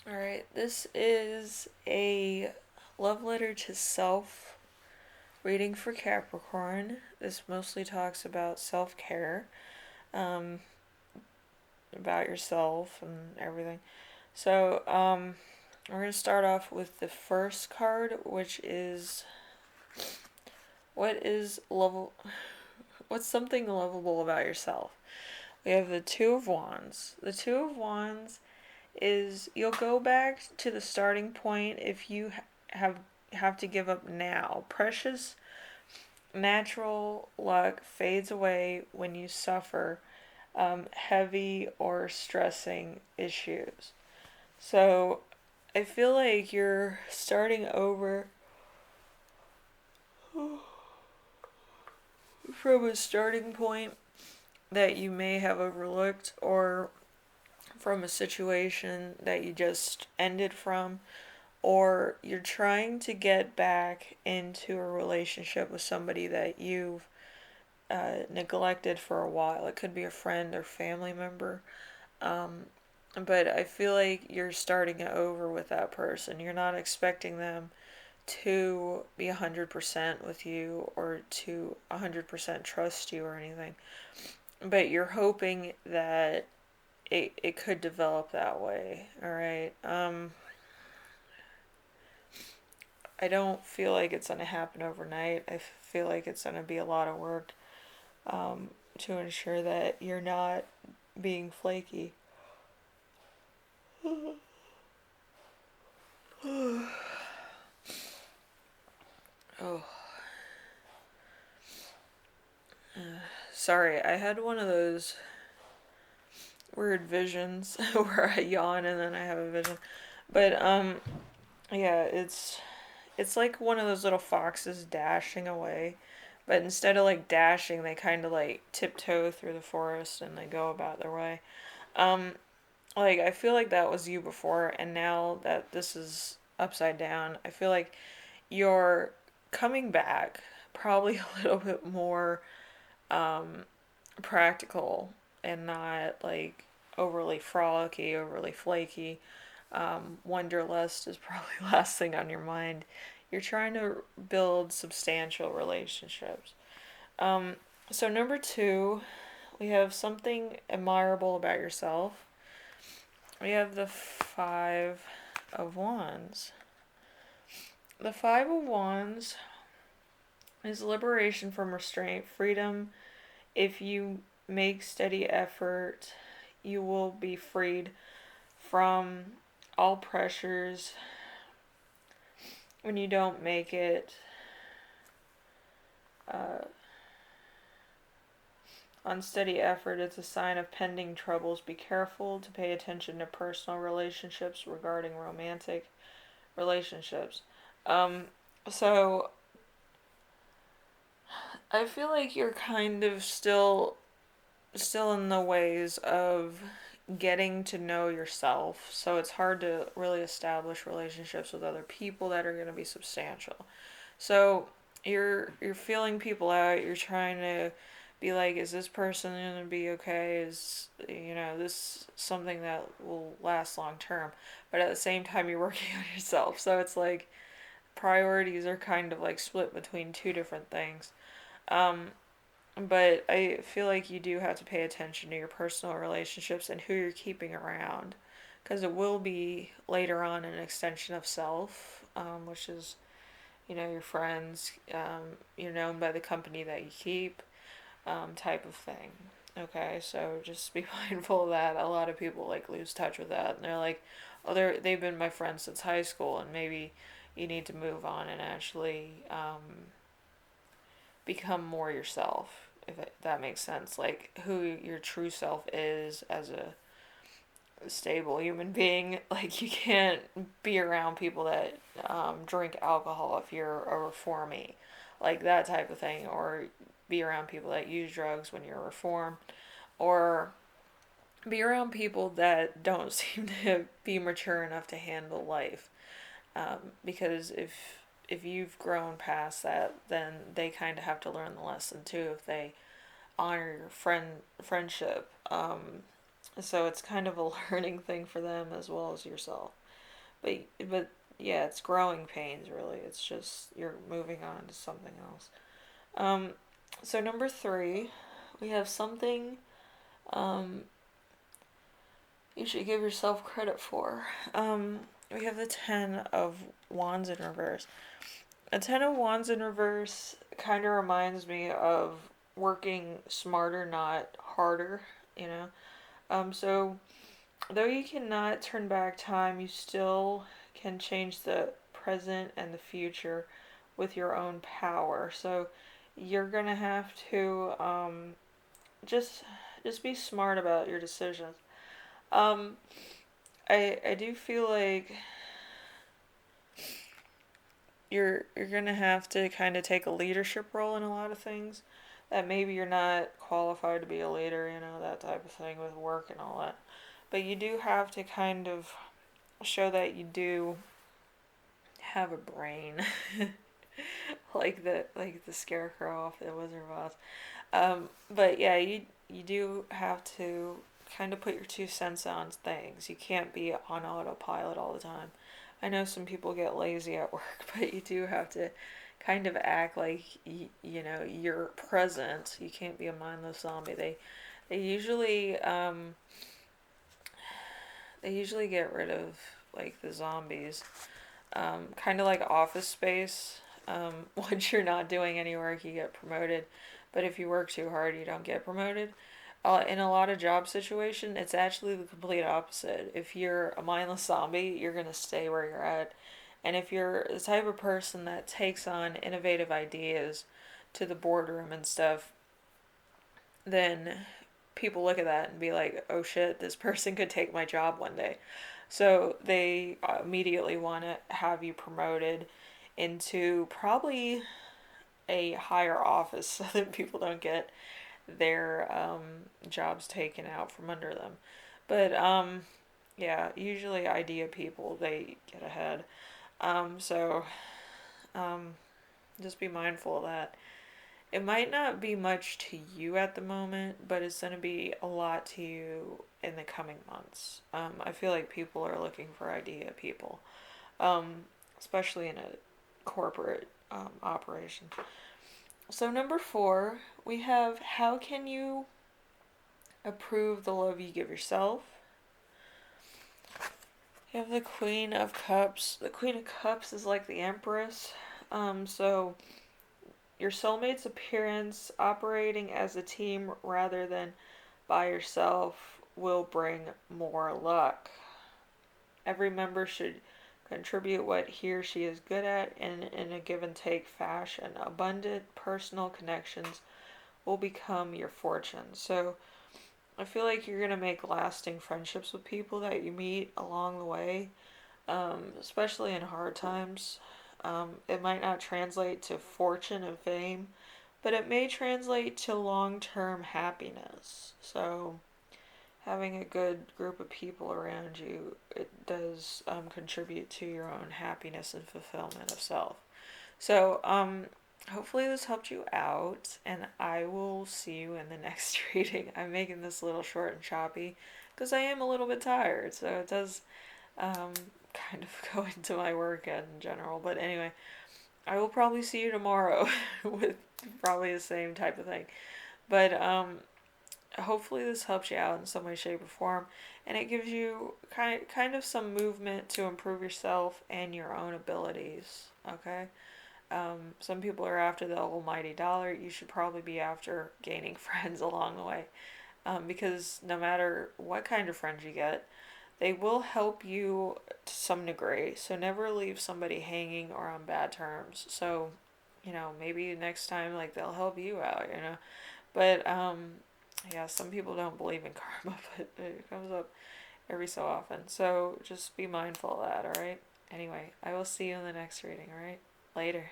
Alright, this is a love letter to self reading for Capricorn. This mostly talks about self care, um, about yourself and everything. So, we're going to start off with the first card, which is what is love what's something lovable about yourself? We have the Two of Wands. The Two of Wands is you'll go back to the starting point if you have to give up now. Precious natural luck fades away when you suffer heavy or stressing issues. So I feel like you're starting over from a starting point that you may have overlooked, or from a situation that you just ended from, or you're trying to get back into a relationship with somebody that you've neglected for a while. It could be a friend or family member. Um, but I feel like you're starting over with that person. You're not expecting them to be 100% with you or to 100% trust you or anything. But you're hoping that it could develop that way. All right. I don't feel like it's going to happen overnight. I feel like it's going to be a lot of work to ensure that you're not being flaky. Oh, sorry. I had one of those weird visions where I yawn and then I have a vision. But yeah, it's like one of those little foxes dashing away. But instead of like dashing, they kind of like tiptoe through the forest and they go about their way. Um, like I feel like that was you before, and now that this is upside down, I feel like you're coming back probably a little bit more um, practical and not like overly frolicky, overly flaky. Wanderlust is probably last thing on your mind. You're trying to build substantial relationships. Um, so, number two, we have something admirable about yourself. We have the Five of Wands. The Five of Wands is liberation from restraint, freedom. If you make steady effort, you will be freed from all pressures. When you don't make it, uh, unsteady effort, it's a sign of pending troubles. Be careful to pay attention to personal relationships regarding romantic relationships. Um, so I feel like you're kind of still in the ways of getting to know yourself. So it's hard to really establish relationships with other people that are going to be substantial. So you're feeling people out. You're trying to be like, is this person going to be okay? Is this something that will last long term? But at the same time, you're working on yourself. So it's like priorities are kind of like split between two different things. Um, but I feel like you do have to pay attention to your personal relationships and who you're keeping around, because it will be later on an extension of self, which is your friends. You're known by the company that you keep, type of thing. Okay, so just be mindful of that. A lot of people like lose touch with that, and they're like, "Oh, they've been my friends since high school," and maybe you need to move on and actually become more yourself, if that makes sense. Like who your true self is as a stable human being. Like you can't be around people that drink alcohol if you're a reformee, like that type of thing, or be around people that use drugs when you're reformed, or be around people that don't seem to be mature enough to handle life. Because if you've grown past that, then they kind of have to learn the lesson too. If they honor your friendship, So it's kind of a learning thing for them as well as yourself. But yeah, it's growing pains really. It's just you're moving on to something else. Um, so number three, we have something um, you should give yourself credit for. We have the Ten of Wands in reverse. A Ten of Wands in reverse kind of reminds me of working smarter, not harder, you know? So, though you cannot turn back time, you still can change the present and the future with your own power. So, you're gonna have to just just be smart about your decisions. Um, I do feel like you're gonna have to kind of take a leadership role in a lot of things that maybe you're not qualified to be a leader, you know, that type of thing with work and all that. But you do have to kind of show that you do have a brain, like the scarecrow off the Wizard of Oz. But yeah, you do have to kind of put your 2 cents on things. You can't be on autopilot all the time. I know some people get lazy at work, but you do have to kind of act like you know you're present. You can't be a mindless zombie. They usually they usually get rid of like the zombies, kind of like Office Space. Once you're not doing any work, you get promoted, but if you work too hard, you don't get promoted. In a lot of job situation, it's actually the complete opposite. If you're a mindless zombie, you're gonna stay where you're at, and if you're the type of person that takes on innovative ideas to the boardroom and stuff, then people look at that and be like, "Oh shit, this person could take my job one day." So they immediately want to have you promoted into probably a higher office so that people don't get their jobs taken out from under them. But yeah, usually idea people, they get ahead. So um, just be mindful of that. It might not be much to you at the moment, but it's going to be a lot to you in the coming months. I feel like people are looking for idea people, um, especially in a corporate operation. So, number four, we have how can you approve the love you give yourself? You have the Queen of Cups. The Queen of Cups is like the Empress. So your soulmate's appearance, operating as a team rather than by yourself, will bring more luck. Every member should contribute what he or she is good at in a give and take fashion. Abundant personal connections will become your fortune. So I feel like you're going to make lasting friendships with people that you meet along the way, especially in hard times. It might not translate to fortune and fame, but it may translate to long term happiness. So, having a good group of people around you, it does contribute to your own happiness and fulfillment of self. So, hopefully this helped you out, and I will see you in the next reading. I'm making this a little short and choppy because I am a little bit tired, so it does um, kind of go into my work in general. But anyway, I will probably see you tomorrow with probably the same type of thing. But hopefully this helps you out in some way, shape, or form, and it gives you kind of some movement to improve yourself and your own abilities. Okay. Some people are after the almighty dollar. You should probably be after gaining friends along the way, because no matter what kind of friends you get, they will help you to some degree. So never leave somebody hanging or on bad terms. So, maybe next time like they'll help you out. But yeah, some people don't believe in karma, but it comes up every so often. So just be mindful of that, all right? Anyway, I will see you in the next reading, all right? Later.